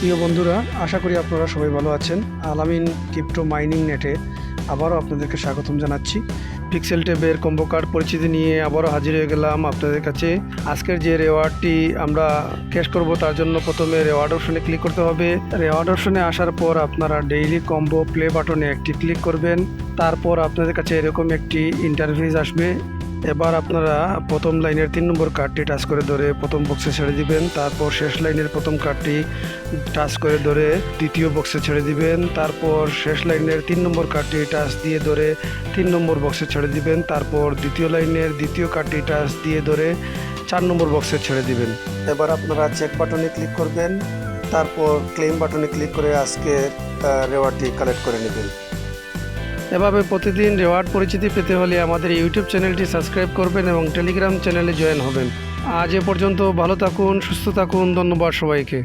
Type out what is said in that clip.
প্রিয় বন্ধুরা, আশা করি আপনারা সবাই ভালো আছেন। আলামিন ক্রিপ্টো মাইনিং নেটে আবারও আপনাদেরকে স্বাগতম জানাচ্ছি। পিক্সেল ট্যাবের কম্বো কার্ড পরিচিতি নিয়ে আবারও হাজির হয়ে গেলাম আপনাদের কাছে। আজকের যে রেওয়ার্ডটি আমরা ক্যাশ করব তার জন্য প্রথমে রেওয়ার্ড অপশনে ক্লিক করতে হবে। রেওয়ার্ড অপশনে আসার পর আপনারা ডেইলি কম্বো প্লে বাটনে একটি ক্লিক করবেন। তারপর আপনাদের কাছে এরকম একটি ইন্টারফেস আসবে। এবার আপনারা প্রথম লাইনের 3 নম্বর কার্ডটি টাচ করে ধরে প্রথম বক্সে ছেড়ে দিবেন। তারপর শেষ লাইনের প্রথম কার্ডটি টাচ করে ধরে দ্বিতীয় বক্সে ছেড়ে দিবেন। তারপর শেষ লাইনের 3 নম্বর কার্ডটি টাচ দিয়ে ধরে 3 নম্বর বক্সে ছেড়ে দিবেন। তারপর দ্বিতীয় লাইনের দ্বিতীয় কার্ডটি টাচ দিয়ে ধরে 4 নম্বর বক্সে ছেড়ে দিবেন। এবার আপনারা চেক বাটনে ক্লিক করবেন। তারপর ক্লেম বাটনে ক্লিক করে আজকের রেওয়ার্ডটি কালেক্ট করে নেবেন। এভাবে প্রতিদিন রেওয়ার্ড পরিচিতি পেতে হলে আমাদের ইউটিউব চ্যানেলটি সাবস্ক্রাইব করবেন এবং টেলিগ্রাম চ্যানেলে জয়েন হবেন। আজ এ পর্যন্ত, ভালো থাকুন, সুস্থ থাকুন। ধন্যবাদ সবাইকে।